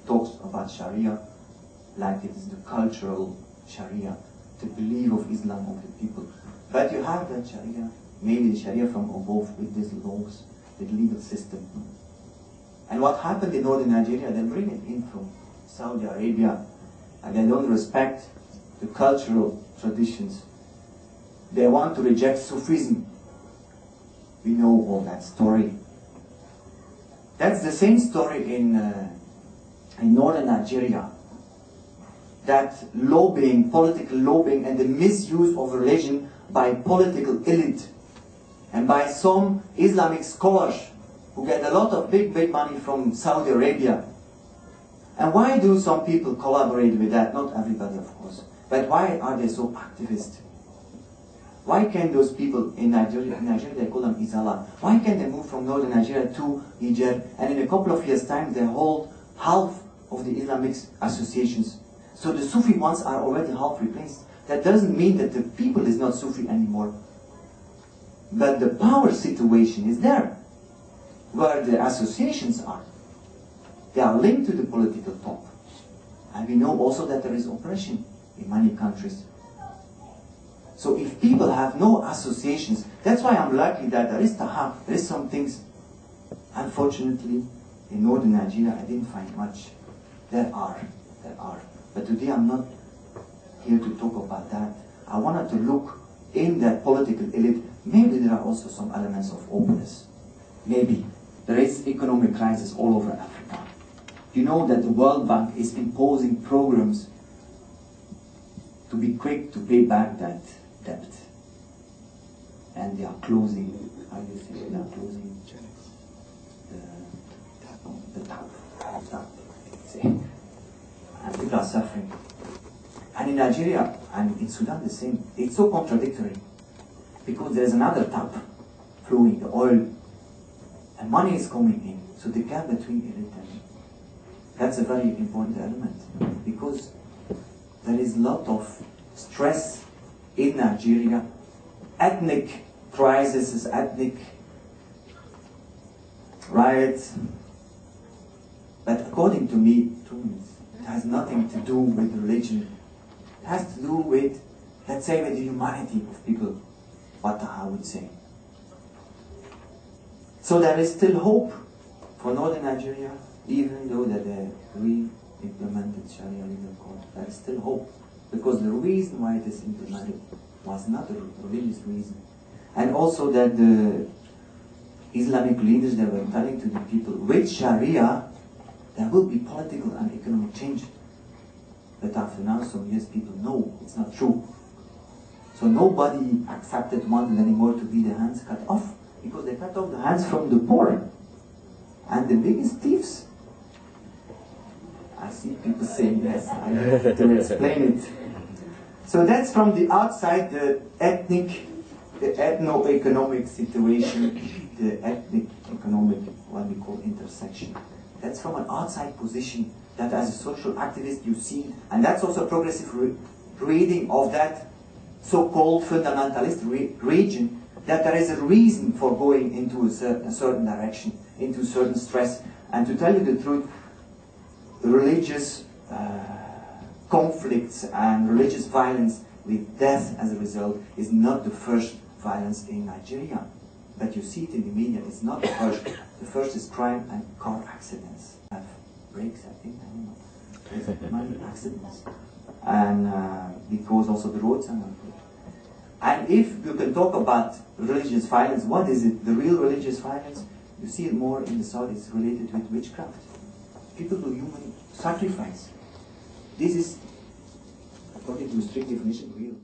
talks about Sharia like it is the cultural Sharia, the belief of Islam of the people. But you have that Sharia, maybe the Sharia from above with these laws, with legal system. And what happened in northern Nigeria, they bring it in from Saudi Arabia, and they don't respect the cultural traditions. They want to reject Sufism. We know all that story. That's the same story in northern Nigeria. That lobbying, political lobbying, and the misuse of religion by political elite and by some Islamic scholars who get a lot of big money from Saudi Arabia. And why do some people collaborate with that? Not everybody, of course. But why are they so activist? Why can those people in Nigeria they call them Izala, why can they move from northern Nigeria to Niger, and in a couple of years' time they hold half of the Islamic associations? So the Sufi ones are already half replaced. That doesn't mean that the people is not Sufi anymore. But the power situation is there, where the associations are. They are linked to the political top. And we know also that there is oppression in many countries. So if people have no associations, that's why I'm lucky that there is Taha, there is some things. Unfortunately, in northern Nigeria, I didn't find much. There are. But today I'm not here to talk about that. I wanted to look in that political elite. Maybe there are also some elements of openness. Maybe. There is economic crisis all over Africa. You know that the World Bank is imposing programs to be quick to pay back that debt. And they are closing, how do you say, they are closing the tap. And people are suffering. And in Nigeria and in Sudan the same. It's so contradictory. Because there's another tap flowing, the oil, and money is coming in. So the gap between elite and that's a very important element. Because there is a lot of stress in Nigeria, ethnic crises, ethnic riots. But according to me, it has nothing to do with religion. It has to do with, let's say, with the humanity of people, what Taha would say. So there is still hope for northern Nigeria, even though that they re-implemented Sharia legal code. There is still hope. Because the reason why it is implemented was not a religious reason. And also that the Islamic leaders, they were telling to the people, with Sharia, there will be political and economic change. But after now, some years, people know it's not true. So nobody wanted anymore to be their hands cut off, because they cut off the hands from the poor and the biggest thieves. I see people saying yes, I have to explain it. So that's from the outside, the ethno-economic situation, the ethnic-economic, what we call intersection. That's from an outside position that as a social activist you see, and that's also a progressive reading of that so-called fundamentalist region, that there is a reason for going into a certain direction, into certain stress. And to tell you the truth, religious conflicts and religious violence with death as a result is not the first violence in Nigeria. But you see it in the media, it's not the first. The first is crime and car accidents. Brakes, I think, I don't know. There's many accidents. And because also the roads are not good. And if you can talk about religious violence, what is it? The real religious violence? You see it more in the south, it's related with witchcraft. People do human sacrifice. This is, according to a strict definition, real.